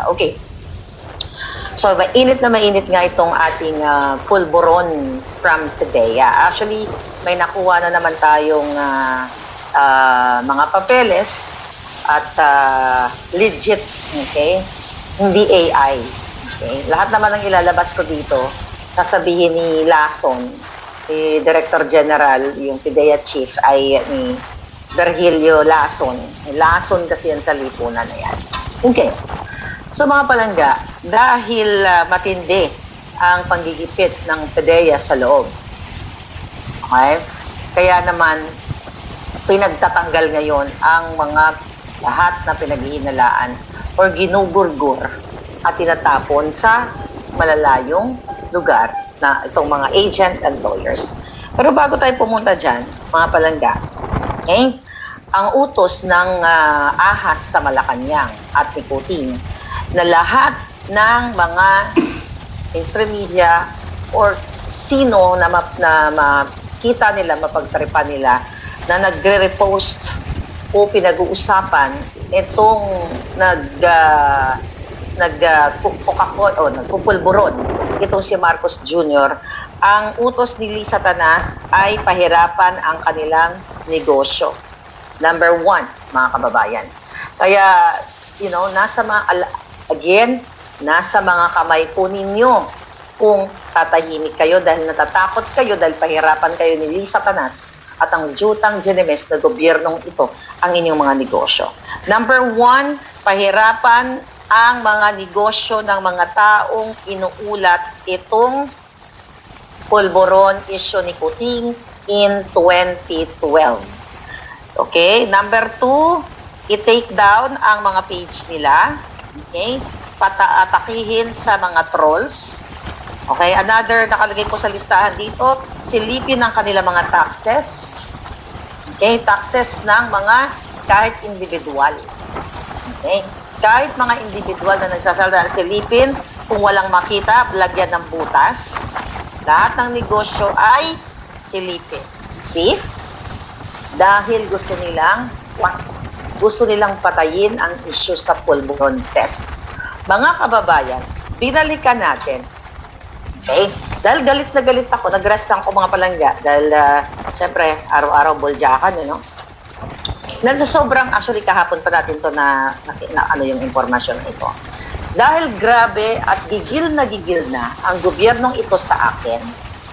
Okay. So, mainit na mainit nga itong ating pulburon from today. Actually, may nakuha na naman tayong mga papeles at legit, okay? Hindi AI. Okay? Lahat naman ng ilalabas ko dito, sasabihin ni Lason, si Director General, yung PIDEA Chief, ay ni Virgilio Lason. Lason kasi yan sa lipunan na yan. Okay. So mga palangga, dahil matindi ang panggigipit ng PIDEA sa loob, okay? Kaya naman, pinagtatanggal ngayon ang mga lahat na pinaghihinalaan or ginugurgur at tinatapon sa malalayong lugar na itong mga agent and lawyers. Pero bago tayo pumunta dyan, mga palangga, okay? Ang utos ng ahas sa Malacanang at ni Kuting na lahat ng mga mainstream media or sino na makita nila, mapagtripan nila na nagre-repost o pinag-uusapan itong nagpupulburon itong si Marcos Jr., ang utos ni Lisa Tanas ay pahirapan ang kanilang negosyo. Number 1, mga kababayan. Kaya, nasa mga kamay po ninyo kung tatahimik kayo dahil natatakot kayo dahil pahirapan kayo ni Lisa Tanas at ang Jutang Ginemes na gobyernong ito ang inyong mga negosyo. Number 1, pahirapan ang mga negosyo ng mga taong inuulat itong pulburon issue ni Kuting in 2012. Okay? Number 2, i-take down ang mga page nila. Okay? Pataatakihin sa mga trolls. Okay? Another, nakalagay ko sa listahan dito, silipin ang kanilang mga taxes. Okay? Taxes ng mga kahit individual. Okay? Kahit mga individual na nagsasalda, silipin, kung walang makita, lagyan ng butas. Lahat ng negosyo ay silipin. See? Dahil gusto nilang patayin ang issue sa pulburon test. Mga kababayan, binalikan natin. Okay? Dahil galit na galit ako, nag-rest lang ako mga palangga. Dahil, syempre, araw-araw boljakan, Nasa sobrang, actually, kahapon pa natin to na ano yung informasyon na ito. Dahil grabe at gigil na ang gobyernong ito sa akin,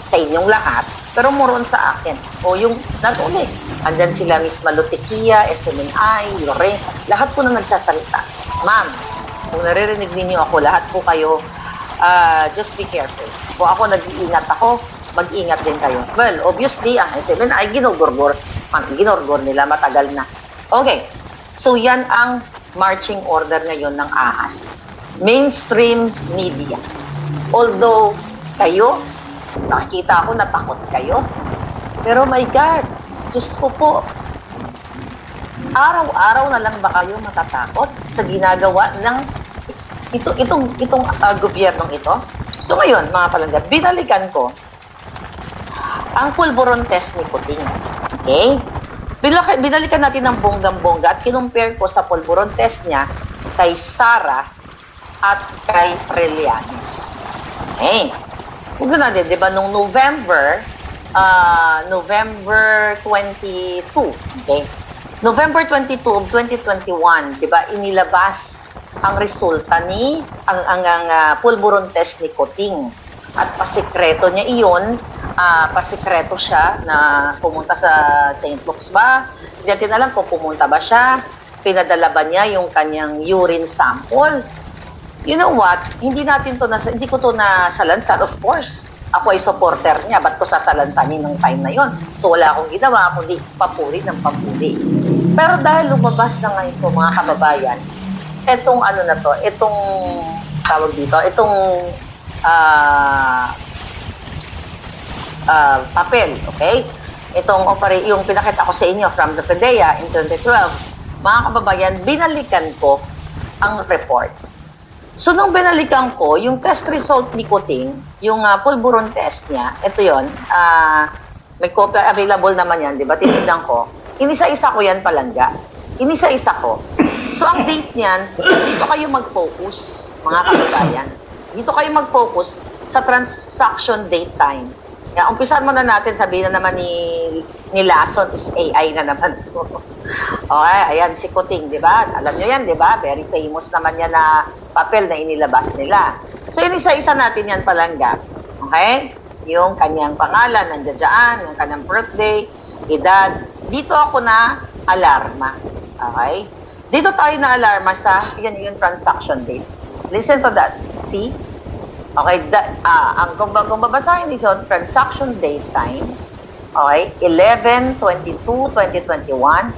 sa inyong lahat, pero muron sa akin. O yung nag-uli. Andyan sila Miss Malutikia, SMNI, Lore, lahat po na nagsasalita. Ma'am, kung naririnig ninyo ako, lahat po kayo, just be careful. Kung ako nag-iingat ako, mag-ingat din kayo. Well, obviously, ang SMNI, ginugurgur nila matagal na. Okay, so yan ang marching order ngayon ng ahas. Mainstream media. Although, kayo, nakikita ko, natakot kayo. Pero my God, Diyos ko po, araw-araw na lang ba kayo matatakot sa ginagawa ng itong gobyernong ito? So ngayon, mga palangga, binalikan ko ang pulburon test ni Kuting. Okay? Binalikan natin ng bonggang-bongga at kinumpare ko sa pulburon test niya kay Sara at kay Trillanes. Okay? Kung natin, di ba, nung November 22, okay? November 22 of 2021, di ba, inilabas ang resulta ni ang pulburon test ni Kuting. At pasikreto niya iyon, pasikreto siya na pumunta sa St. Luke's ba? Hindi natin alam kung pumunta ba siya, pinadala ba niya yung kanyang urine sample. You know what? Hindi ko to nasalansan, of course. Ako ay supporter niya, ba't ko sasalansanin ng time na yon? So wala akong ginawa, kundi papuri ng papuri. Pero dahil lumabas na ngayon po, mga kababayan, itong tawag dito, itong papel, okay? Yung pinakita ko sa inyo from the PIDEA in 2012, mga kababayan, binalikan ko ang report. So, nung binalikan ko, yung test result ni Kuting, yung pulburon test niya, ito yon, may copy available naman yan, di ba? Tinignan ko. Inisa-isa ko yan palangga. Inisa-isa ko. So, ang date niyan, dito kayo mag-focus, mga kababayan. Dito kayo mag-focus sa transaction date time. Kaya, umpisan mo na natin, sabihin na naman ni Lason is AI na naman. Okay, ayan, si Kuting, di ba? Alam nyo yan, di ba? Very famous naman yan na papel na inilabas nila. So, yun isa-isa natin yan palangga. Okay? Yung kanyang pangalan, nandiyan dyan, yung kanyang birthday, edad. Dito ako na alarma. Okay? Dito tayo na alarma sa, yan yung transaction date. Listen to that. See? Okay, kung babasahin dito, transaction date time, okay, 11/22/2021,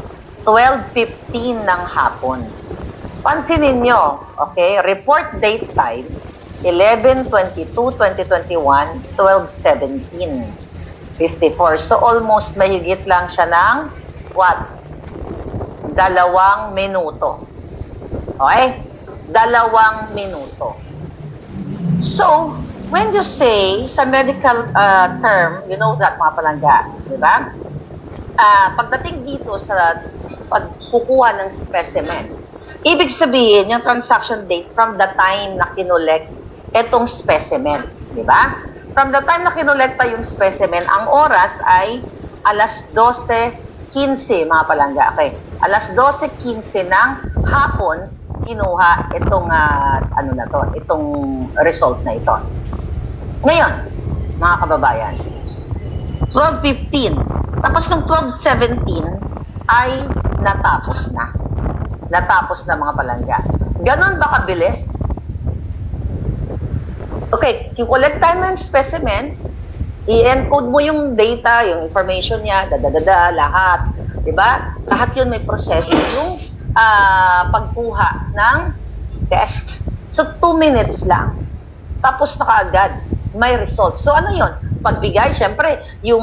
12:15 ng hapon. Pansinin nyo, okay, report date time, 11/22/2021, 12:17:54. So, almost mahigit lang siya ng, what? 2 minuto. Okay? 2 minuto. So, when you say, sa medical term, you know that, mga palangga, di ba? Pagdating dito sa pagkukuha ng specimen, ibig sabihin, yung transaction date from the time na kinolect itong specimen, di ba? From the time na kinolekta yung specimen, ang oras ay alas 12:15, mga palangga. Okay. Alas 12:15 ng hapon, kinuha itong itong result na ito. Ngayon, mga kababayan, 12:15. Tapos ng 12:17 ay natapos na. Natapos na, mga palangga. Ganon ba kabilis? Okay, collect tayo ng specimen, i-encode mo yung data, yung information niya, lahat. Diba? Lahat yun may proseso. Yung pagkuha ng test. So, 2 minutes lang. Tapos na kaagad, may result. So, ano yun? Pagbigay, syempre, yung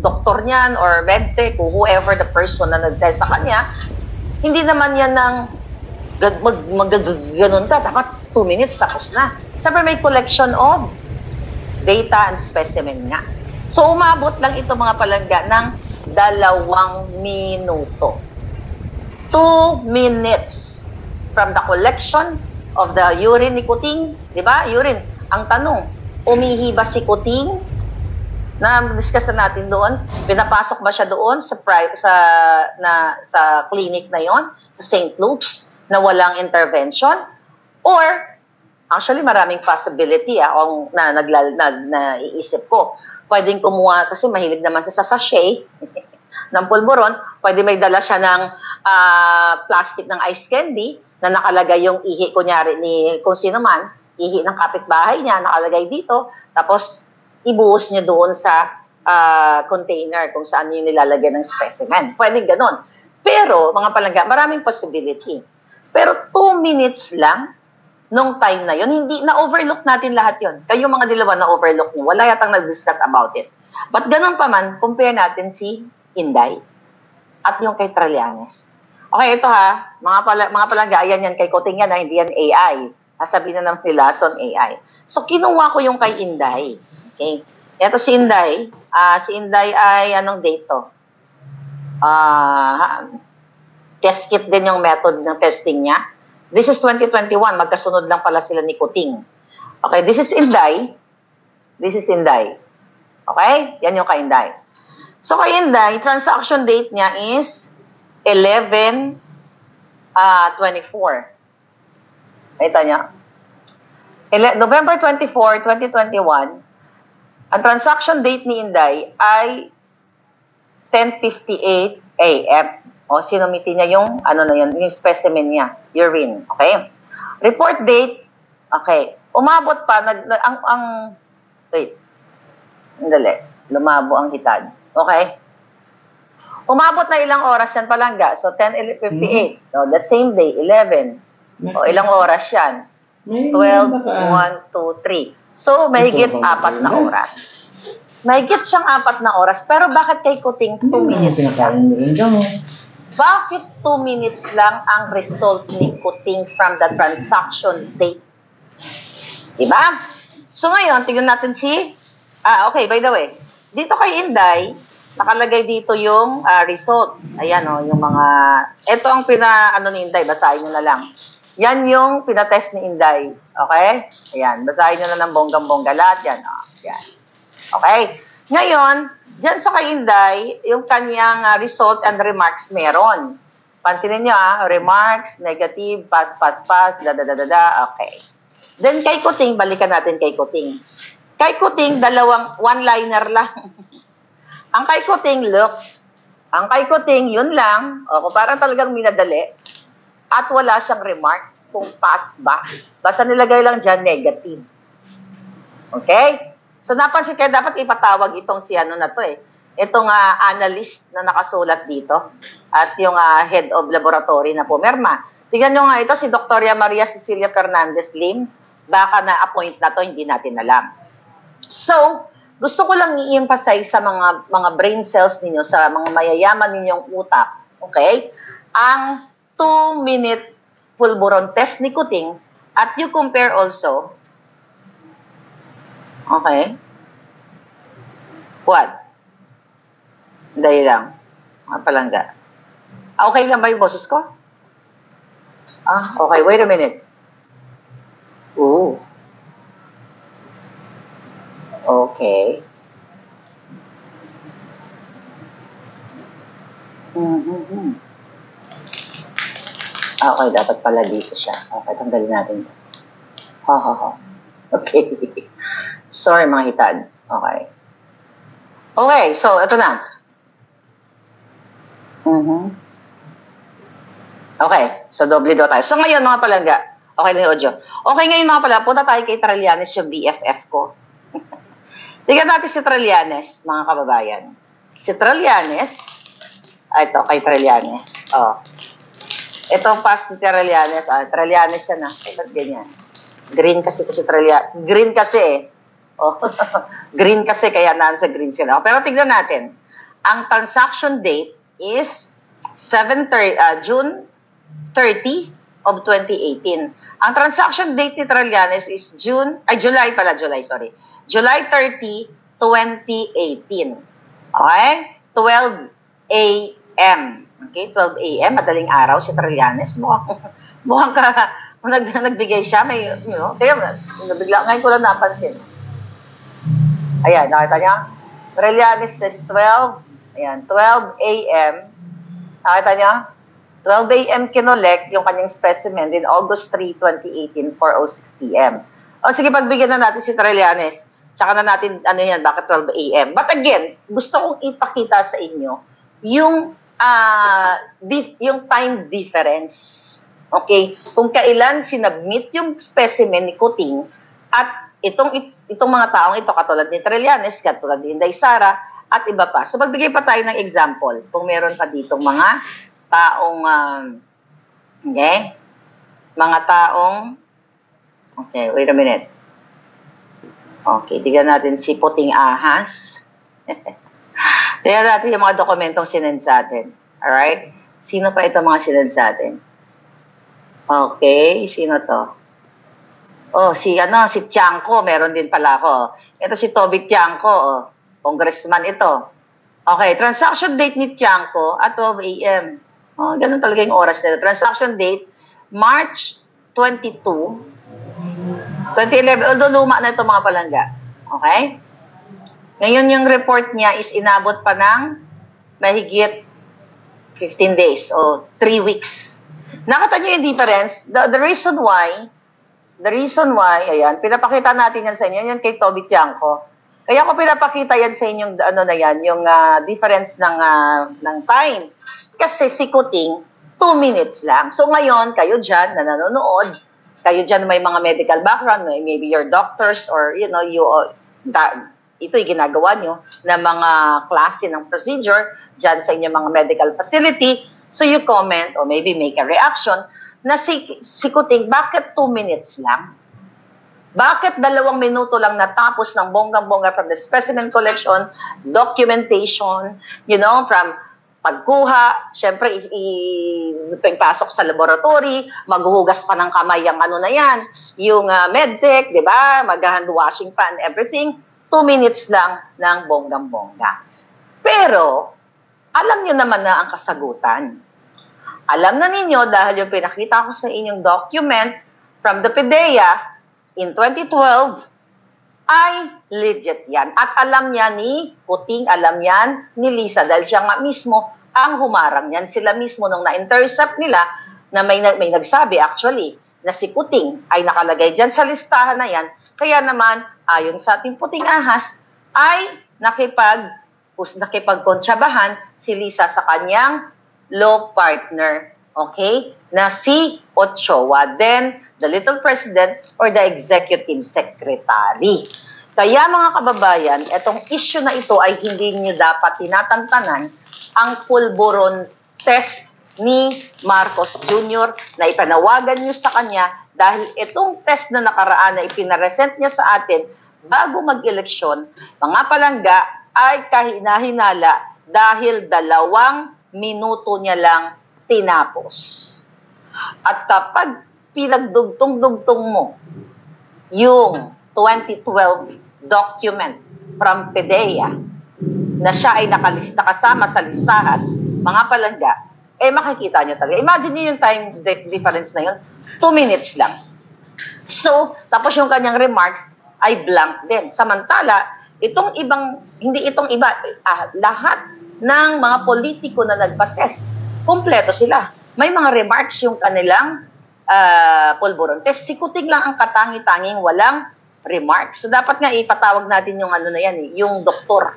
doktor niyan or medtech o whoever the person na nag-test sa kanya, hindi naman yan ng ganun ka. Dapat 2 minutes, tapos na. Sabi may collection of data and specimen nga. So, umabot lang ito, mga palangga, ng 2 minuto. 2 minutes from the collection of the urine ni Kuting. Di ba? Urine. Ang tanong, umihi ba si Kuting? Na-discuss na natin doon. Pinapasok ba siya doon sa clinic na yon, sa St. Luke's, na walang intervention? Or, actually, maraming possibility kung naiisip ko. Pwedeng kumuha, kasi mahilig naman sa sachet ng pulburon, pwede may dala siya ng plastic ng ice candy na nakalagay yung ihi, kunyari, ni kung sino man, ihi ng kapitbahay niya, nakalagay dito, tapos ibuhos niya doon sa container kung saan yung nilalagay ng specimen. Pwede ganon. Pero, mga palangga, maraming possibility. Pero 2 minutes lang, nung time na yun, hindi na-overlook natin lahat yun. Kayo mga dilawan na-overlook nyo, wala yatang nag-discuss about it. But ganun pa man, compare natin si Inday at yung kay Trillanes. Okay, ito mga palangga, ayan yan kay Kuting yan, hindi yan AI. Sabihin na ng Lason AI. So, kinuha ko yung kay Inday. Okay? Ito si Inday. Si Inday ay, anong date to? Test kit din yung method ng testing niya. This is 2021. Magkasunod lang pala sila ni Kuting. Okay, this is Inday. This is Inday. Okay? Yan yung kay Inday. So, kay Inday, transaction date niya is 11/24. Ito niya. November 24, 2021. Ang transaction date ni Inday ay 10:58 a.m. O, sinumiti niya yung, yung specimen niya, urine. Okay? Report date, okay. Umabot pa, wait. Andali. Lumabo ang hitad. Okay? Umabot na ilang oras yan, palangga. So, 10:58. So, the same day, 11. O, ilang oras yan? 12, 1, 2, 3. So, mahigit 4 na oras. Mahigit siyang 4 na oras. Pero bakit kay Kuting 2 minutes lang? Bakit 2 minutes lang ang result ni Kuting from the transaction date? Diba? So ngayon, tignan natin okay, by the way, dito kay Inday, nakalagay dito yung result. Ayan o, yung mga, ito ang ano ni Inday, basahin nyo na lang. Yan yung pinatest ni Inday. Okay? Ayan, basahin nyo na ng bonggang-bongga lahat yan. O, yan. Okay? Ngayon, dyan sa kay Inday, yung kanyang result and remarks meron. Pansinin nyo remarks, negative, pass, da. Okay. Then kay Kuting, balikan natin kay Kuting. Kay Kuting, dalawang one-liner lang. Ang kay Kuting, look. Ang kay Kuting, yun lang. O, parang talagang minadali. At wala siyang remarks kung pass ba. Basta nilagay lang dyan, negative. Okay? So, napansin kaya dapat ipatawag itong si ano na to Itong analyst na nakasulat dito. At yung head of laboratory na pumirma. Tingnan nyo nga ito, si Dr. Maria Cecilia Fernandez Lim. Baka na-appoint na to, hindi natin alam. So, gusto ko lang i-emphasize sa mga brain cells ninyo, sa mga mayayaman ninyong utak, okay? Ang 2-minute pulburon test ni Kuting at you compare also, okay? What? Dahil lang. Mga palangga. Okay lang ba yung boses ko? Okay. Wait a minute. Ooh. Okay. Okay, dapat pala dito siya. Okay, tanggalin natin. Okay. Sorry, mga hitad. Okay. Okay, so, ito na. Okay, so doble daw tayo. So, ngayon, mga palangga. Okay lang yung audio. Okay, ngayon, mga palangga, punta tayo kay Trillanes, yung BFF ko. Tingnan natin si Trillanes, mga kababayan. Si Trillanes, ito, kay Trillanes. Ito, pass ni Trillanes. Trillanes yan ba't ganyan? Green kasi si Trillanes. Green kasi green kasi, kaya nasa green sila. Pero tignan natin. Ang transaction date is June 30 of 2018. Ang transaction date ni Trillanes is July 30, 2018. Okay? 12 a.m. Okay? 12 a.m. Madaling araw si Trillanes. Mukhang nagbigay siya. May, kaya nabigla. Ngayon ko lang napansin. Ayan, nakita niya? Trillanes says 12 a.m. Nakita niya? 12 a.m. kinolek yung kanyang specimen din August 3, 2018, 4:06 p.m. Sige, pagbigyan na natin si Trillanes. Tsaka na natin, bakit 12 a.m. But again, gusto kong ipakita sa inyo yung time difference. Okay? Kung kailan sinubmit yung specimen ni Kuting at itong mga taong ito, katulad ni Trillanes, katulad ni Inday Sara, at iba pa. So, magbigay pa tayo ng example kung meron pa ditong mga taong, okay, wait a minute. Okay, tignan natin si Puting Ahas. Tignan natin yung mga dokumentong sinend sa atin. Alright? Sino pa ito mga sinend sa atin? Okay, sino to? Si Tiangco, meron din pala ako. Ito si Toby Tiangco, congressman ito. Okay, transaction date ni Tiangco at 12 a.m. Ganun talaga yung oras nila. Transaction date, March 22, 2011. Although luma na ito mga palangga. Okay? Ngayon yung report niya is inabot pa ng mahigit 15 days o 3 weeks. Nakita niyo yung difference? The reason why, ayan, pinapakita natin yan sa inyo, yan kay Toby Tiangco. Kaya ko pinapakita yan sa inyong, yung difference ng time. Kasi si Kuting, 2 minutes lang. So ngayon, kayo dyan na nanonood, kayo dyan may mga medical background, maybe your doctors or, ito'y ginagawa nyo na mga klase ng procedure dyan sa inyong mga medical facility. So you comment or maybe make a reaction na si Kuting, bakit 2 minutes lang? Bakit 2 minuto lang natapos ng bonggang-bongga from the specimen collection, documentation, from pagkuha, syempre, pasok sa laboratory, maghuhugas pa ng kamay yung yung medtech, di ba? Mag-hand washing pa and everything. 2 minutes lang ng bonggang-bongga. Pero, alam nyo naman na ang kasagutan. Alam na ninyo dahil yung pinakita ko sa inyong document from the PDEA in 2012 ay legit yan. At alam niya ni Kuting, alam yan ni Lisa dahil siya nga mismo ang humarang yan. Sila mismo nung na-intercept nila na may nagsabi actually na si Kuting ay nakalagay dyan sa listahan na yan. Kaya naman, ayon sa ating puting ahas, ay nakipagkontrabahan si Lisa sa kanyang law partner, okay, na si Ochoa, then the little president or the executive secretary. Kaya mga kababayan, itong issue na ito ay hindi nyo dapat tinatantanan ang pulburon test ni Marcos Jr. na ipanawagan nyo sa kanya dahil itong test na nakaraan na ipinaresent niya sa atin bago mag-eleksyon, mga palangga ay kahinahinala dahil 2 minuto niya lang tinapos. At kapag pinagdugtong-dugtong mo yung 2012 document from PDEA na siya ay nakasama sa listahan, mga palangga, makikita nyo talaga. Imagine nyo yung time difference na yun, 2 minutes lang. So, tapos yung kanyang remarks ay blank din. Samantala, hindi itong iba, lahat ng mga politiko na nagpa-test, kumpleto sila. May mga remarks yung kanilang pulburon test. Si Kuting lang ang katangi-tanging walang remarks. So, dapat nga ipatawag natin yung ano na yan, yung doktor.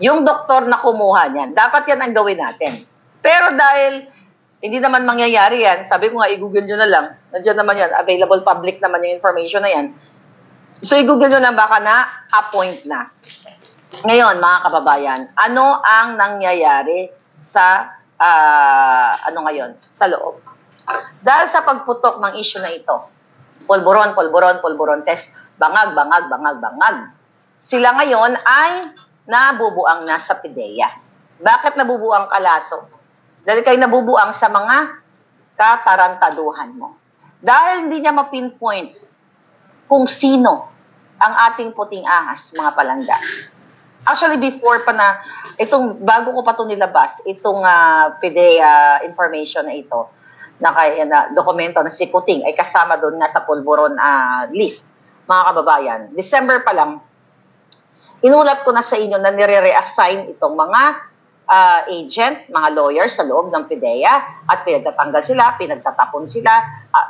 Yung doktor na kumuha niyan. Dapat yan ang gawin natin. Pero dahil hindi naman mangyayari yan, sabi ko nga, i-google nyo na lang. Nandiyan naman yan. Available public naman yung information na yan. So, i-google nyo lang baka na-appoint na. Ngayon, mga kababayan, ano ang nangyayari sa ngayon, sa loob? Dahil sa pagputok ng issue na ito, pulburon test, bangag. Sila ngayon ay nabubuang na sa PDEA. Bakit nabubuang ka, Lasso? Dahil kayo nabubuang sa mga katarantaduhan mo. Dahil hindi niya ma-pinpoint kung sino ang ating puting ahas, mga palangga. Actually, before pa na, bago ko pa ito nilabas, itong PDEA information na ito, na dokumento na si Kuting ay kasama doon nga sa pulburon list, mga kababayan. December pa lang, inulat ko na sa inyo na nire-reassign itong mga agent, mga lawyers sa loob ng PDEA at pinagtatanggal sila, pinagtatapon sila,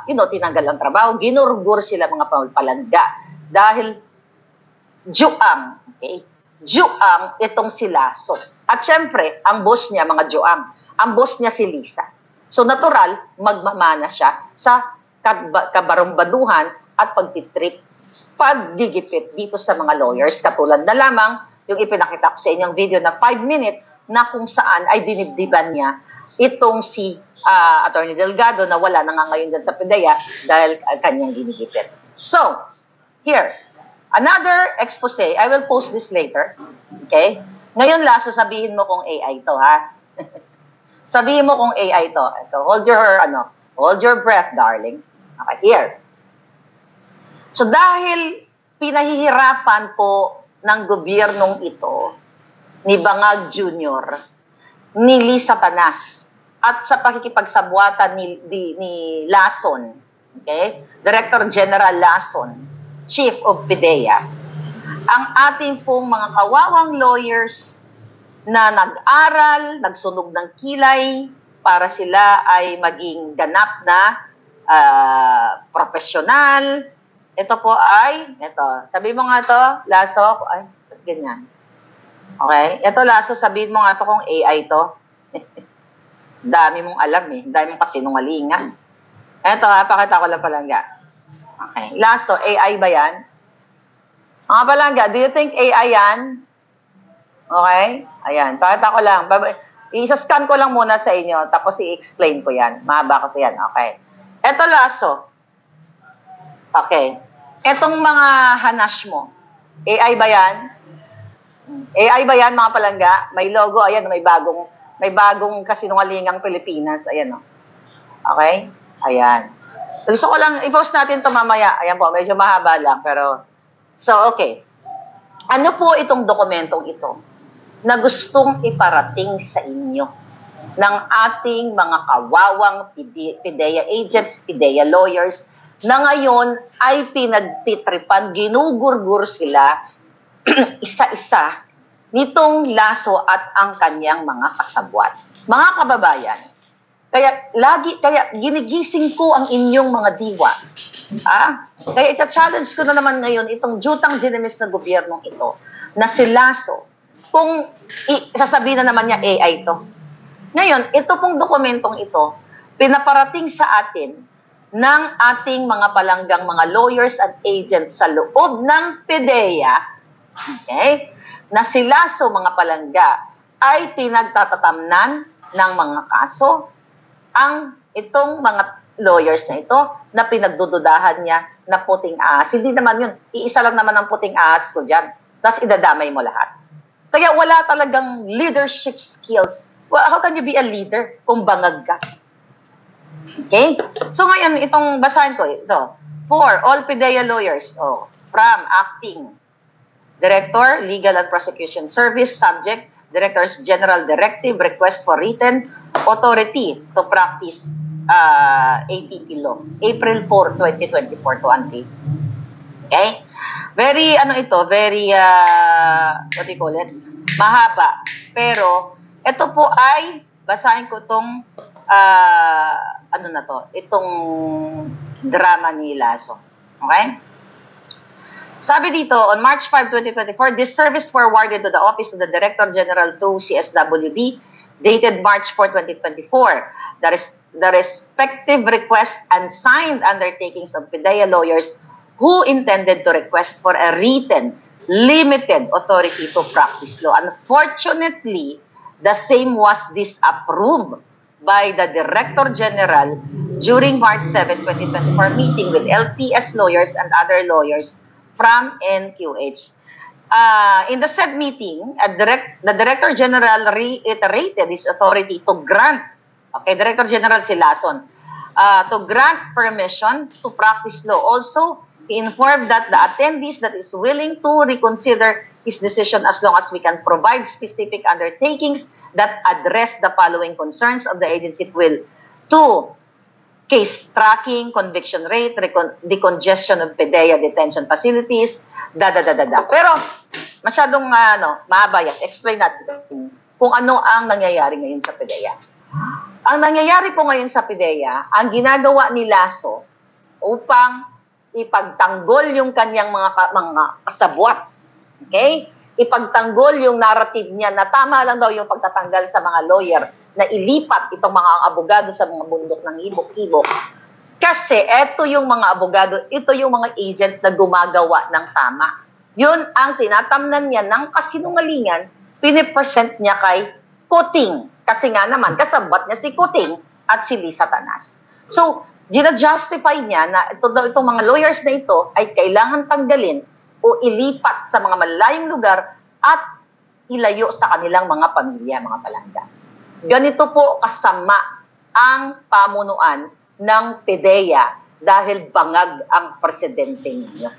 tinanggal ang trabaho, ginurgur sila mga palangga. Dahil juang, okay? Juang itong si Lasso. At syempre, ang boss niya, mga juang, ang boss niya si Lisa. So natural, magmamana siya sa kabarumbaduhan at pagtitrip, paggigipit dito sa mga lawyers. Katulad na lamang yung ipinakita ko sa inyong video na 5-minute na kung saan ay dinibdiban niya itong si Attorney Delgado na wala na nga ngayon dyan sa PDEA dahil kanyang ginigipit. So, here, another expose. I will post this later. Okay? Ngayon, Lasso, sabihin mo kung AI to, ha? Sabihin mo kung AI to. Ito, hold your breath, darling. Okay, here. So, dahil pinahihirapan po ng gobyernong ito, ni Bangag Jr., ni Lisa Tanas, at sa pakikipagsabwatan ni Lason, okay? Director General Lason, Chief of PDEA, ang ating pong mga kawawang lawyers na nag-aral, nagsunog ng kilay para sila ay maging ganap na profesional. Ito po ay, sabi mo nga to, Lasso, ay, ganyan. Okay? Ito, Lasso, sabihin mo nga to kung AI to. Dami mong alam dami mong kasinungalingan. Ito, pakita ko lang palangga. Okay. Lasso, AI ba yan? Mga palangga, do you think AI yan? Okay? Ayan, pakita ko lang. Isa-scan ko lang muna sa inyo, tapos i-explain ko yan. Mahaba kasi yan. Okay. Ito, Lasso. Okay. Etong mga hanash mo, AI ba yan? AI ba yan, mga palangga? May logo, ayan, may bagong kasinungalingang Pilipinas. Ayan, Okay? Ayan. Gusto ko lang, i-post natin ito mamaya. Ayan po, medyo mahaba lang. Pero, so, okay. Ano po itong dokumentong ito? na gustong iparating sa inyo ng ating mga kawawang PIDEA agents, PIDEA lawyers, na ngayon ay pinagtitripan, ginugurgur sila isa-isa nitong Lasso at ang kanyang mga kasabwat. Mga kababayan, kaya ginigising ko ang inyong mga diwa. Kaya i-challenge ko na naman ngayon itong jutang ginimis na gobyernong ito na si Lasso. Kung sasabihin na naman niya AI to. Ngayon, ito pong dokumentong ito, pinaparating sa atin ng ating mga palanggang mga lawyers at agents sa loob ng PIDEA, okay, na si Lasso, mga palangga, ay pinagtatatamnan ng mga kaso ang itong mga lawyers na ito na pinagdududahan niya na puting ahas. Hindi naman yun. Iisa lang naman ang puting ahas ko dyan. Tapos idadamay mo lahat. Kaya wala talagang leadership skills. Well, how can you be a leader kung bangag ka? Okay? So ngayon, itong basahin ko, ito. For all PIDEA lawyers, from acting Director, Legal and Prosecution Service, subject, Director's General Directive, request for written authority to practice ATP law. April 4, 2024 to until. Okay? Very, very, what do you call it? Mahaba. Pero, ito po ay, basahin ko itong, itong drama ni Lasso. Okay? Sabi dito, on March 5, 2024, this service forwarded to the Office of the Director General through CSWD, dated March 4, 2024. The respective request and signed undertakings of PIDEA lawyers who intended to request for a written, limited authority to practice law. Unfortunately, the same was disapproved by the Director General during March 7, 2024 meeting with LPS lawyers and other lawyers from NQH. In the said meeting, the Director General reiterated his authority to grant, Director General si Lason, to grant permission to practice law. Also, he informed that the attendees that is willing to reconsider his decision as long as we can provide specific undertakings that address the following concerns of the agency will: 2, case tracking, conviction rate, decongestion of PIDEA detention facilities, Pero, masyadong mahaba yan. Explain natin kung ano ang nangyayari ngayon sa PIDEA. Ang nangyayari po ngayon sa PIDEA, ang ginagawa ni Lasso upang ipagtanggol yung kanyang mga kasabwat. Okay? Ipagtanggol yung narrative niya na tama lang daw yung pagtatanggal sa mga lawyer na ilipat itong mga abogado sa mga bundok ng ibok-ibok. Kasi eto yung mga abogado, ito yung mga agent na gumagawa ng tama. Yun ang tinatamnan niya ng kasinungalingan, pinipresent niya kay Kuting. Kasi nga naman, kasabot niya si Kuting at si Lisa Tanas. So, gina-justify niya na itong mga lawyers na ito ay kailangan tanggalin o ilipat sa mga malalayong lugar at ilayo sa kanilang mga pamilya, mga palangga. Ganito po kasama ang pamunuan ng PIDEA dahil bangag ang presidente niya.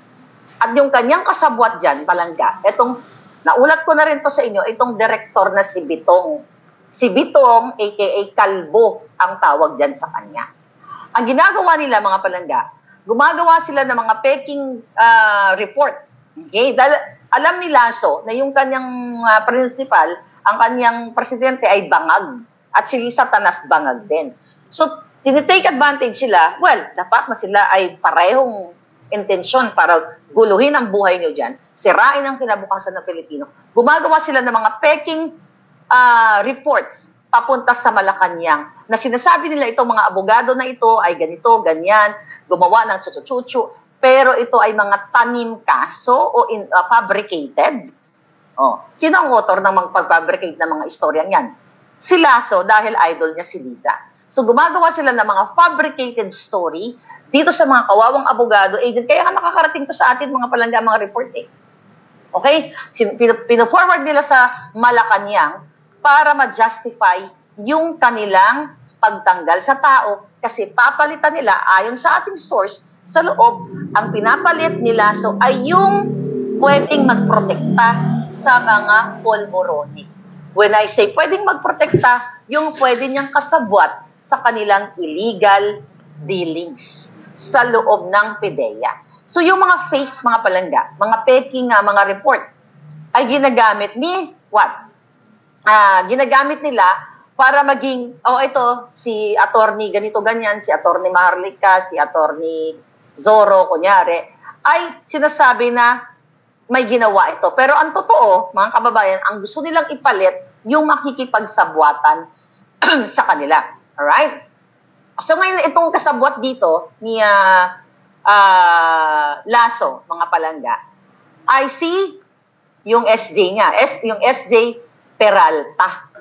At yung kanyang kasabwat dyan, palangga, itong, naulat ko na rin to sa inyo, itong direktor na si Bitong. Si Bitong, aka Kalbo, ang tawag dyan sa kanya. Ang ginagawa nila, mga palangga, gumagawa sila ng mga peking report. Okay? Dahil alam ni Lasso na yung kanyang principal, ang kanyang presidente ay bangag. At si Lisa Tanas bangag din. So, tinitake advantage sila. Well, dapat na sila ay parehong intensyon para guluhin ang buhay nyo dyan, sirain ang kinabukasan ng Pilipino. Gumagawa sila ng mga peking reports papunta sa Malacanang na sinasabi nila itong mga abogado na ito ay ganito, ganyan, gumawa ng chuchu-chuchu, pero ito ay mga tanim kaso o fabricated. Sino ang author ng magpag-fabricate ng mga istorya niyan? Si Lasso, dahil idol niya si Liza. So gumagawa sila ng mga fabricated story dito sa mga kawawang abogado agent. Kaya nga nakakarating to sa atin mga palangga, mga report eh. Okay? Pino-forward nila sa Malacanang para ma-justify yung kanilang pagtanggal sa tao kasi papalitan nila ayon sa ating source sa loob. Ang pinapalit nila so ay yung pwedeng magprotekta sa mga polboronic. When I say pwedeng magprotekta, yung pwede niyang kasabwat sa kanilang illegal dealings sa loob ng PDEA. So yung mga fake, mga palangga, mga peking mga report, ay ginagamit ni what? Ginagamit nila para maging, ito, si attorney ganito ganyan, si attorney Maharlika, si attorney Zorro, kunyari, ay sinasabi na may ginawa ito. Pero ang totoo, mga kababayan, ang gusto nilang ipalit, yung makikipagsabwatan sa kanila. Alright? So ngayon, itong kasabwat dito ni Lasso, mga palangga, ay si yung SJ niya, yung SJ Peralta.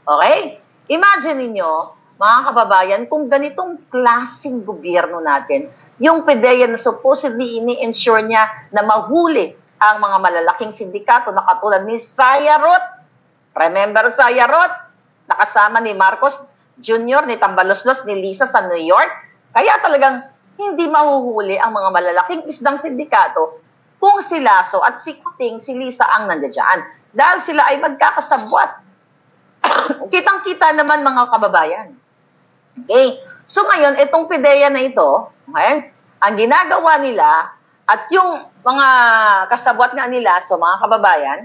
Okay? Imagine ninyo, mga kababayan, kung ganitong klaseng gobyerno natin, yung PDEA na supposedly ini-ensure niya na mahuli ang mga malalaking sindikato na katulad ni Sayarot. Remember Sayarot? Nakasama ni Marcos Jr., ni Tambaloslos, ni Lisa sa New York. Kaya talagang hindi mahuhuli ang mga malalaking isdang sindikato kung si Lasso at si Kuting, si Lisa ang nandiyan. Dahil sila ay magkakasabwat. Kitang-kita naman mga kababayan. Okay? So ngayon, itong PDEA na ito, okay, ang ginagawa nila at yung mga kasabwat nga nila, so mga kababayan,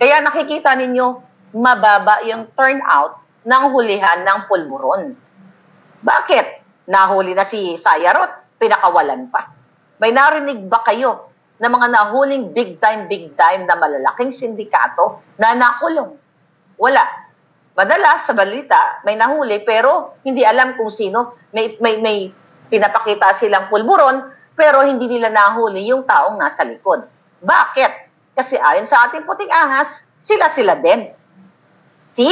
kaya nakikita ninyo mababa yung turnout ng hulihan ng pulburon. Bakit? Nahuli na si Sayarot, pinakawalan pa. May narinig ba kayo na mga nahuling big time na malalaking sindikato na nakulong? Wala. Madalas sa balita, may nahuli pero hindi alam kung sino. May pinapakita silang pulburon pero hindi nila nahuli yung taong nasa likod. Bakit? Kasi ayon sa ating puting ahas, sila-sila din. See?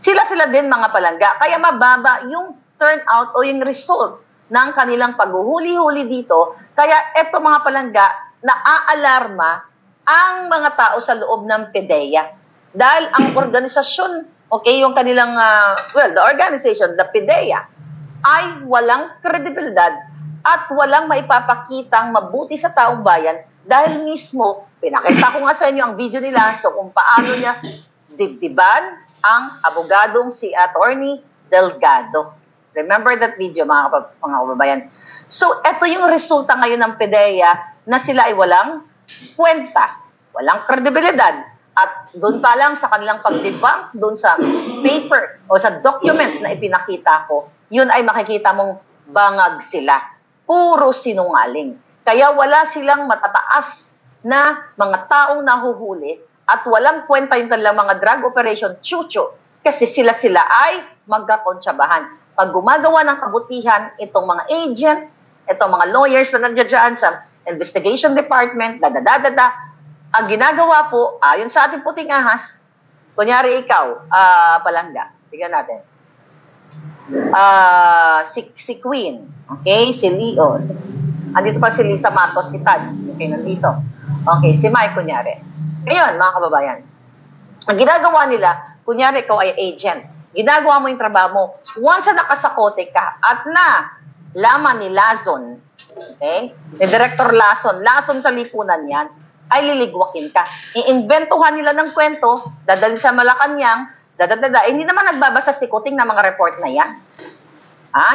Sila-sila din mga palangga. Kaya mababa yung turnout o yung result ng kanilang paghuhuli-huli dito. Kaya eto mga palangga, naaalarma ang mga tao sa loob ng PDEA. Dahil ang organisasyon, okay, yung kanilang, the organization, the PDEA, ay walang kredibilidad at walang maipapakitang mabuti sa taong bayan dahil mismo, pinakita ko nga sa inyo ang video nila so kung paano niya dibdiban ang abogadong si Attorney Delgado. Remember that video, mga kababayan? So, ito yung resulta ngayon ng PDEA na sila ay walang kwenta, walang kredibilidad. At doon pa lang sa kanilang pagdebunk, doon sa paper o sa document na ipinakita ko, yun ay makikita mong bangag sila. Puro sinungaling. Kaya wala silang matataas na mga taong nahuhuli at walang kwenta yung kanilang mga drug operation, chucho, kasi sila-sila ay magkakontsabahan. Pag gumagawa ng kabutihan, itong mga agent, itong mga lawyers na nandiyan sa investigation department, ang ginagawa po, ayon sa ating puting ahas, kunyari ikaw, palangga, tignan natin. Si Queen, okay, si Leo, andito pa si Lisa Matos, si Tad, okay, nandito. Okay, si Mike, kunyari. Ngayon, mga kababayan, ang ginagawa nila, kunyari ikaw ay agent, ginagawa mo yung trabaho mo, once na nakasakote ka at na laman ni Lazon, okay, ni Director Lazon sa lipunan yan, ay liligwakin ka. Iinventuhan nila ng kwento, dadali sa Malacanang, hindi naman nagbabasa si Kuting ng mga report na yan.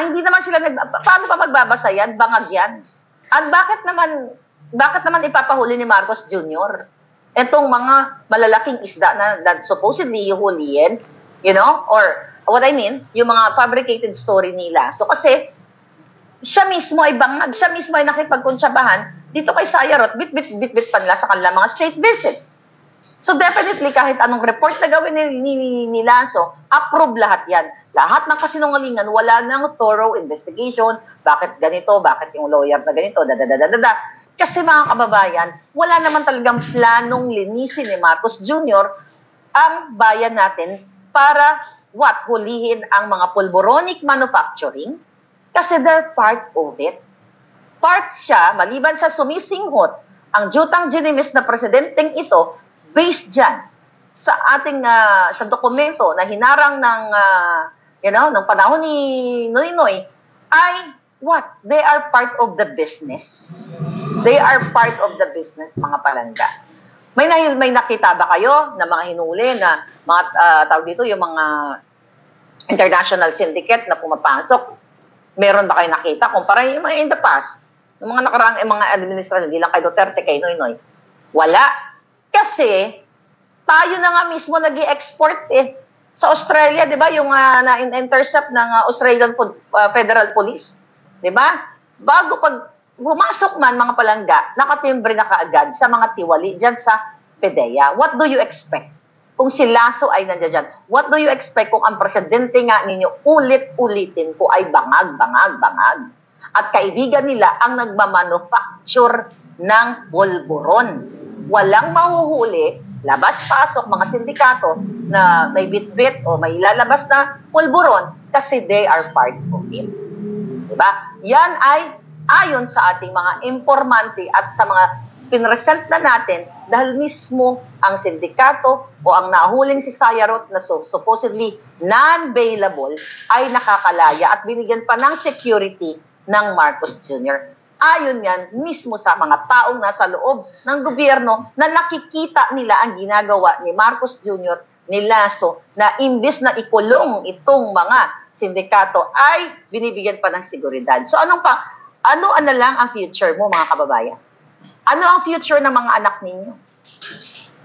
Hindi naman sila paano pa magbabasa yan? Bangag yan. At bakit naman ipapahuli ni Marcos Jr.? Etong mga malalaking isda na supposedly huliin, you know, or what I mean, yung mga fabricated story nila. So kasi, siya mismo ay bangag, siya mismo ay nakipagkuntsabahan dito kay Sayarot, bit pa nila sa kanilang mga state visit. So definitely, kahit anong report na gawin ni Lasso, approve lahat yan. Lahat ng kasinungalingan, wala nang thorough investigation, bakit ganito, bakit yung lawyer na ganito, Kasi mga kababayan, wala naman talagang planong linisin ni Marcos Jr. ang bayan natin para hulihin ang mga pulboronic manufacturing kasi they're part of it. Part siya, maliban sa sumisinghot ang jutang ginimis na presidenteng ito based dyan sa ating sa dokumento na hinarang ng panahon ni Noynoy ay they are part of the business. They are part of the business, mga palangga. May nakita ba kayo na mga hinuli na mga tawag dito, yung mga international syndicate na pumapasok? Meron ba kayo nakita? Kumpara yung mga in the past, yung mga nakaraang mga administrasyon, hindi lang kay Duterte, kay Noynoy. Wala. Kasi tayo na nga mismo nag-i-export sa Australia, di ba? Yung na-intercept ng Australian Federal Police. Di ba? Bago pag pumasok man mga palangga, nakatimbre na kaagad sa mga tiwali dyan sa PDEA. What do you expect? Kung si Lasso ay nandiyan dyan, what do you expect kung ang presidente nga ninyo ulit-ulitin ko ay bangag? At kaibigan nila ang nagmamanufacture ng pulburon. Walang mahuhuli, labas-pasok mga sindikato na may bitbit o may lalabas na pulburon kasi they are part of it. Diba? Yan ay ayon sa ating mga informante at sa mga pinresent na natin dahil mismo ang sindikato o ang nahuling si Sayarot na supposedly non-bailable ay nakakalaya at binigyan pa ng security ng Marcos Jr. Ayon yan mismo sa mga taong nasa loob ng gobyerno na nakikita nila ang ginagawa ni Marcos Jr. ni Lasso na imbis na ikulong itong mga sindikato ay binibigyan pa ng seguridad. So ano na lang ang future mo mga kababayan? Ano ang future ng mga anak ninyo?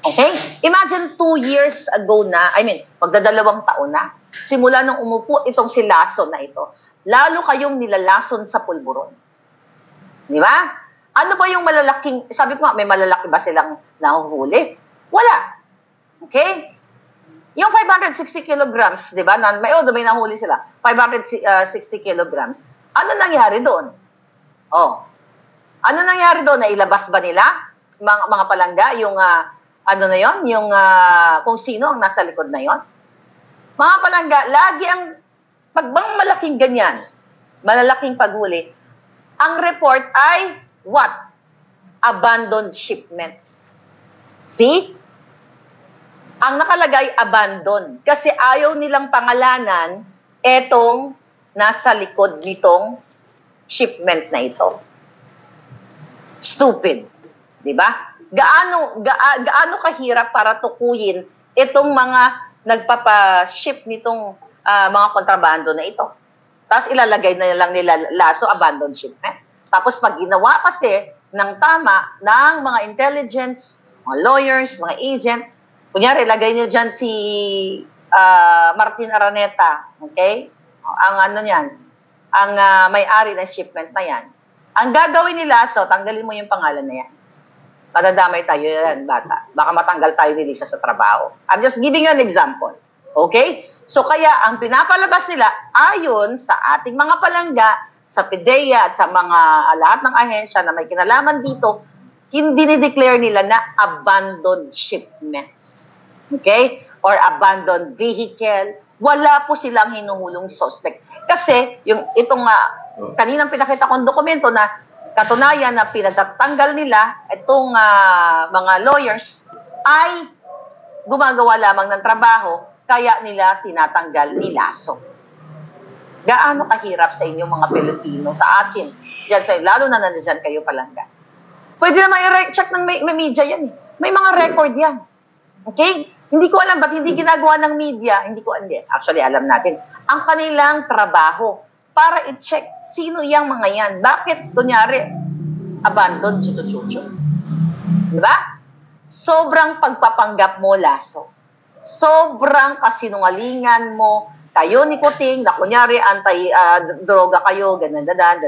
Okay? Imagine 2 years ago na, magdadalawang taon na, simula nung umupo itong si Lasso na ito, lalo kayong nilalason sa pulburon. Di ba? Ano ba yung malalaking, sabi ko nga, may malalaki ba silang nahuhuli? Wala. Okay? Yung 560 kilograms, di ba? May nahuli sila. 560 kilograms. Ano nangyari doon? Ano nangyari doon? Nailabas ba nila? Mga palangga, yung kung sino ang nasa likod na yon? Mga palangga, lagi ang pagbang malaking ganyan, malalaking paghuli, ang report ay what? Abandoned shipments. See? Ang nakalagay, abandoned. Kasi ayaw nilang pangalanan etong nasa likod nitong shipment na ito. Stupid. Di ba? Gaano kahirap para tukuyin itong mga nagpapa-ship nitong mga kontrabando na ito. Tapos ilalagay na lang nila Lasso abandoned shipment. Tapos pag ginawa kasi ng tama ng mga intelligence, mga lawyers, mga agent, kunyari, lagay nyo dyan si Martin Araneta, okay? Ang may-ari ng shipment na yan. Ang gagawin nila, tanggalin mo yung pangalan na yan. Madadamay tayo yan, bata. Baka matanggal tayo ni Lisa sa trabaho. I'm just giving you an example. Okay? So kaya ang pinapalabas nila, ayon sa ating mga palangga, sa PDEA at sa mga lahat ng ahensya na may kinalaman dito, hindi ni-declare nila na abandoned shipments. Okay? Or abandoned vehicle. Wala po silang hinuhulong suspect. Kasi, itong kaninang pinakita kong dokumento na katunayan na pinagtatanggal nila itong mga lawyers ay gumagawa lamang ng trabaho kaya nila tinatanggal ni Lasso. Gaano kahirap sa inyong mga Pilipino, sa atin, lalo na nandiyan kayo palangga. Pwede naman i-check ng may media yan. May mga record yan. Okay? Hindi ko alam ba't hindi ginagawa ng media. Actually, alam natin. Ang kanilang trabaho para i-check sino yung mga yan. Bakit, kunyari, abandoned chucho-chucho? Diba? Sobrang pagpapanggap mo, Lasso. Sobrang kasinungalingan mo. Kayo ni Kuting, na kunyari, anti-droga kayo, ganadadan.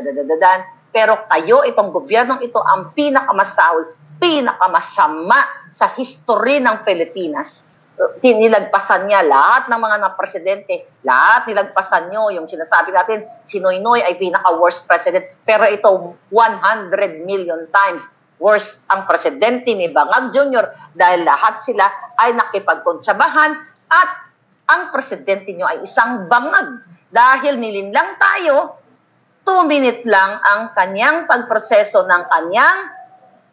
Pero kayo, itong gobyernong ito, ang pinakamasahol, pinakamasama sa history ng Pilipinas. Nilagpasan niya lahat ng mga presidente, lahat nilagpasan nyo. Yung sinasabi natin, si Noynoy ay pinaka-worst president. Pero ito, 100 million times worst ang presidente ni Bangag Jr. dahil lahat sila ay nakipagkontsabahan at ang presidente nyo ay isang bangag. Dahil nilinlang tayo, 2 minutes lang ang kanyang pagproseso ng kanyang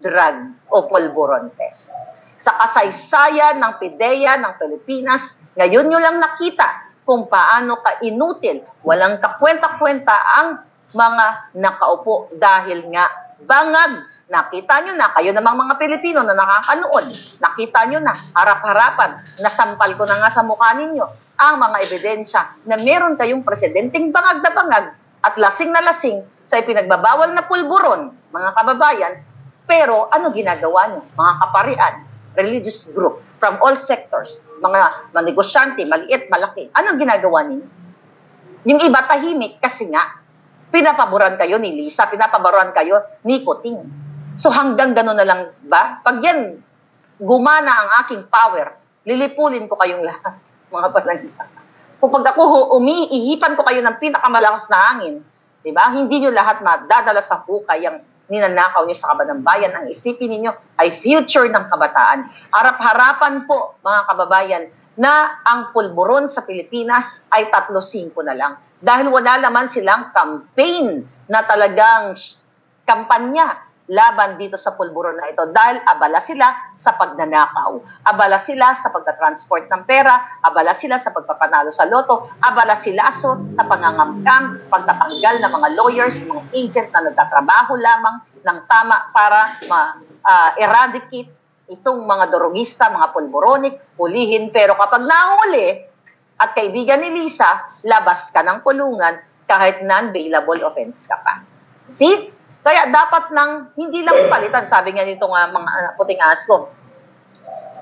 drug o pulburon test. Sa kasaysayan ng PDEA ng Pilipinas, ngayon nyo lang nakita kung paano ka-inutil, walang kakwenta-kwenta ang mga nakaupo dahil nga bangag nakita nyo na, kayo namang mga Pilipino na nakakanood, nakita nyo na, harap-harapan, nasampal ko na nga sa mukha ninyo, ang mga ebidensya na meron kayong presidenteng bangag na bangag at lasing na lasing sa ipinagbabawal na pulburon, mga kababayan, pero ano ginagawa nyo? Mga kaparian, religious group, from all sectors, mga negosyante, maliit, malaki, anong ginagawa ninyo? Yung iba tahimik kasi nga, pinapaboran kayo ni Lisa, pinapaboran kayo ni Kuting. So hanggang gano'n na lang ba? Pag yan, gumana ang aking power, lilipulin ko kayong lahat, mga palangga. Kung pag ako umiihipan ko kayo ng pinakamalakas na hangin, diba? Hindi nyo lahat madadala sa hukay ang ninanakaw nyo sa kaban ng bayan. Ang isipin ninyo ay future ng kabataan. Harap-harapan po, mga kababayan, na ang pulburon sa Pilipinas ay 3-5 na lang. Dahil wala naman silang campaign na talagang kampanya laban dito sa pulburon na ito. Dahil abala sila sa pagnanakaw, abala sila sa pagtatransport ng pera, abala sila sa pagpapanalo sa loto, abala sila sa pangangamkam, pagtatanggal ng mga lawyers, mga agent na nagtatrabaho lamang ng tama para eradicate itong mga dorogista, mga pulburonik, hulihin. Pero kapag nahuli, at kaibigan ni Lisa, labas ka ng kulungan kahit non-bailable offense ka pa. See? Kaya dapat nang hindi lang palitan, sabi nga nitong mga puting aso.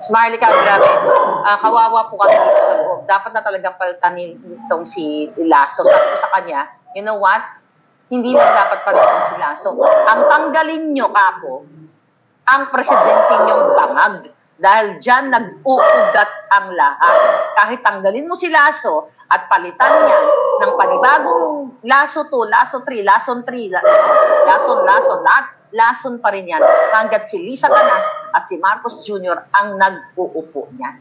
Smiley ka, grabe. Kawawa po kami dito sa loob. Dapat na talagang palitan nitong si Lasso. Sabi ko sa kanya, you know what? Hindi lang dapat palitan si Lasso. Ang tanggalin nyo, kako, ang presidente nyong bangag. Dahil dyan nag-uugat ang lahat. Kahit tanggalin mo si Lasso at palitan niya ng panibagong Lasso 2, Lasso 3, Lasso 3, lahat, Lasso pa rin yan hanggat si Lisa Canas at si Marcos Jr. ang nag-uupo niya.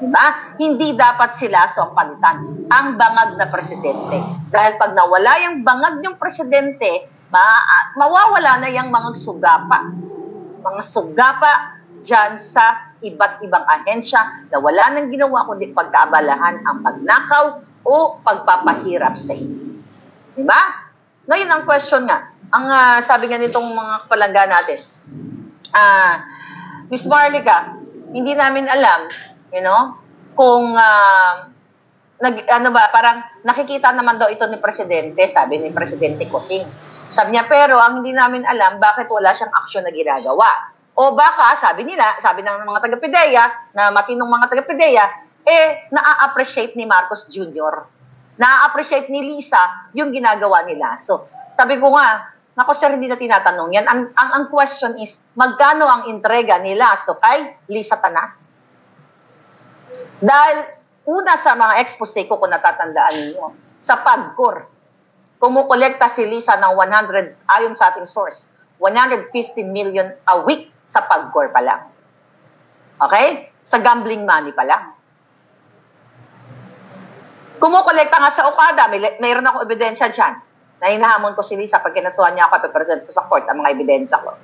Diba? Hindi dapat si Lasso ang palitan, ang bangag na presidente. Dahil pag nawala yung bangag yung presidente, mawawala na yung mga sugapa. Mga sugapa dyan sa iba't ibang ahensya na wala nang ginawa kundi pagkaabalahan ang pagnakaw o pagpapahirap sa inyo. Diba? Ngayon, ang question nga, ang sabi nga nitong mga palangga natin, Miss Marlica, hindi namin alam, kung parang nakikita naman daw ito ni Presidente, sabi ni Presidente Kuting. Sabi niya, pero ang hindi namin alam, bakit wala siyang aksyon na ginagawa? O baka, sabi ng mga taga-PDEA, na matinong mga taga-PDEA, na-appreciate ni Marcos Jr. Na-appreciate ni Lisa yung ginagawa nila. So, sabi ko nga, nako sir, hindi na tinatanong yan. Ang question is, magkano ang entrega nila kay Lisa Canas? Dahil una sa mga expose ko, kung natatandaan niyo, sa PAGCOR, kumukolekta si Lisa ng 100, ayon sa ating source, 150 million a week sa PAGCOR pa lang. Okay? Sa gambling money pa lang. Kumukolekta nga sa Okada, mayroon ako ebidensya dyan, na hinahamon ko si Lisa pag kinasuhan niya ako, ipipresent ko sa court ang mga ebidensya ko.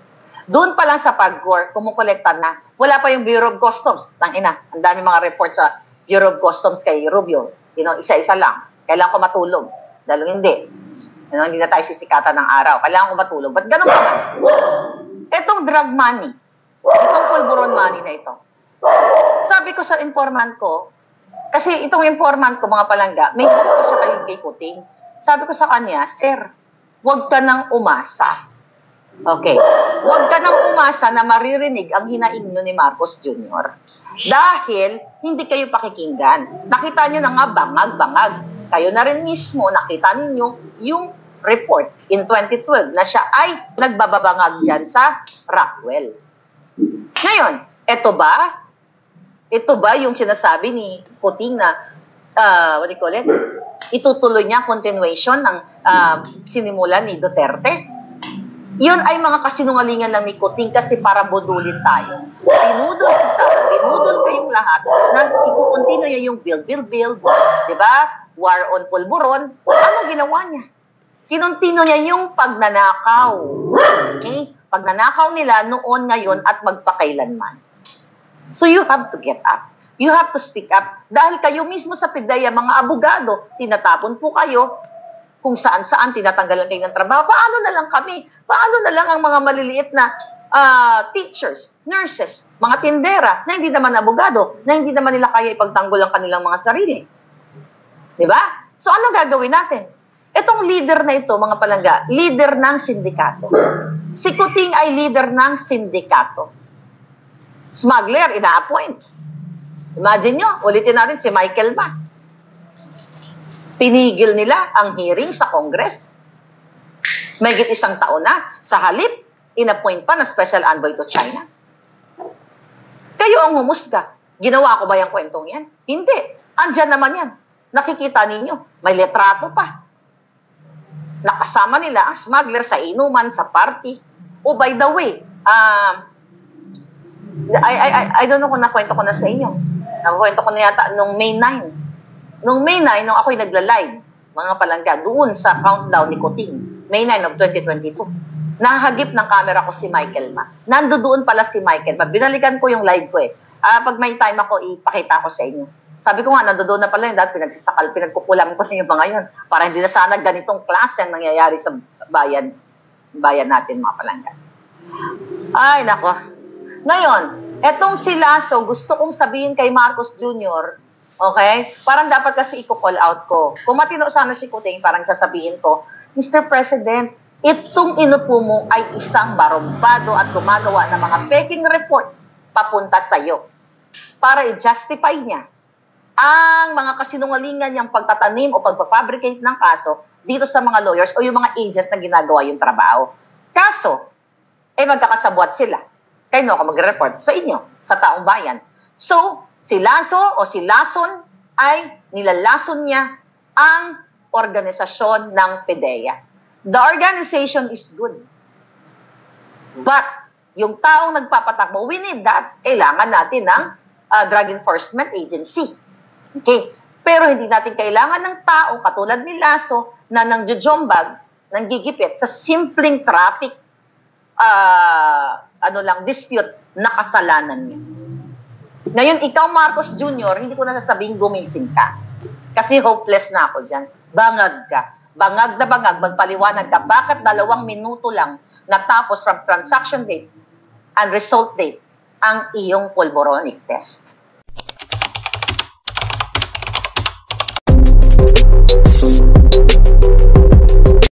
Doon pa lang sa PAGCOR, kumukolekta na. Wala pa yung Bureau of Customs. Tangina, ang dami mga report sa Bureau of Customs kay Rubio. Isa-isa lang. Kailangan ko matulog. Dahil hindi. Hindi na tayo sisikatan ng araw. Kailangan ko matulog. Ba't ganun pa man? Itong drug money, itong pulburon money na ito, sabi ko sa informant ko, kasi itong informant ko, mga palangga, may ko siya kay Kuting. Sabi ko sa kanya, sir, huwag ka nang umasa. Okay. Huwag ka nang umasa na maririnig ang hinaing nyo ni Marcos Jr. Dahil hindi kayo pakikinggan. Nakita nyo na nga bangag-bangag. Kayo na rin mismo, nakita ninyo yung report in 2012 na siya ay nagbababangag dyan sa Rockwell. Ngayon, ito ba yung sinasabi ni Kuting na, what do you call it? Itutuloy niya continuation ng sinimulan ni Duterte? Yun ay mga kasinungalingan lang ni Kuting kasi para budulin tayo. Binudol si Sara, binudol kayong lahat na ikukontinue niya yung build. Diba? War on pulburon. Ano ginawa niya? Kinuntino niya yung pagnanakaw. Okay? Pagnanakaw nila noon, ngayon, at magpakailanman. So you have to get up. You have to speak up. Dahil kayo mismo sa PDEA, mga abogado, tinatapon po kayo kung saan-saan, tinatanggalan kayo ng trabaho. Paano na lang kami? Paano na lang ang mga maliliit na teachers, nurses, mga tindera na hindi naman abogado, na hindi naman nila kaya ipagtanggol ang kanilang mga sarili. Di ba? So ano gagawin natin? Itong leader na ito, mga palangga, leader ng sindikato. Si Kuting ay leader ng sindikato. Smuggler, ina-appoint. Imagine nyo, ulitin natin si Michael Ma. Pinigil nila ang hearing sa Congress. Mahigit 1 taon na. Sa halip, in-appoint pa na special envoy to China. Kayo ang humusga. Ginawa ko ba yung kwentong yan? Hindi. Andyan naman yan. Nakikita ninyo. May letrato pa. Nakasama nila ang smuggler sa inuman, sa party. Oh, by the way, I don't know kung nakwento ko na sa inyo. Nakwento ko na yata nung May 9. Nung May 9, nung ako'y nagla-live, mga palangga, doon sa countdown ni Kuting, May 9 of 2022. Nahagip ng camera ko si Michael Ma. Nandoon pala si Michael Ma. Binalikan ko yung live ko eh. Pag may time ako, ipakita ko sa inyo. Sabi ko nga, nandoon na pala yun. Dahil pinagkukulam ko na yung mga yun. Para hindi na sana ganitong klase ang nangyayari sa bayan natin, mga palangga. Ay, nako. Ngayon, etong si Lasso, gusto kong sabihin kay Marcos Jr., okay? Parang dapat kasi i-call out ko. Kung matino sana si Kuting, parang sasabihin ko, Mr. President, itong inupo mo ay isang barumbado at gumagawa ng mga peking report papunta sa iyo para i-justify niya ang mga kasinungalingan niyang pagtatanim o pagpapabricate ng kaso dito sa mga lawyers o yung mga agent na ginagawa yung trabaho. Kaso, magkakasabwat sila. Kayo ako mag-report sa inyo, sa taong bayan. So, si Lasso o si Lason ay nilalason niya ang organisasyon ng PDEA. The organization is good. But, yung taong nagpapatakbo, we need that. Kailangan natin ng Drug Enforcement Agency. Okay? Pero hindi natin kailangan ng tao katulad ni Lasso na nangjojombag, nanggigipit sa simpleng traffic dispute na kasalanan niya. Ngayon, ikaw, Marcos Jr., hindi ko na sasabihin gumising ka. Kasi hopeless na ako dyan. Bangag ka. Bangag na bangag, magpaliwanag ka. Bakit 2 minuto lang natapos from transaction date and result date ang iyong pulboronic test?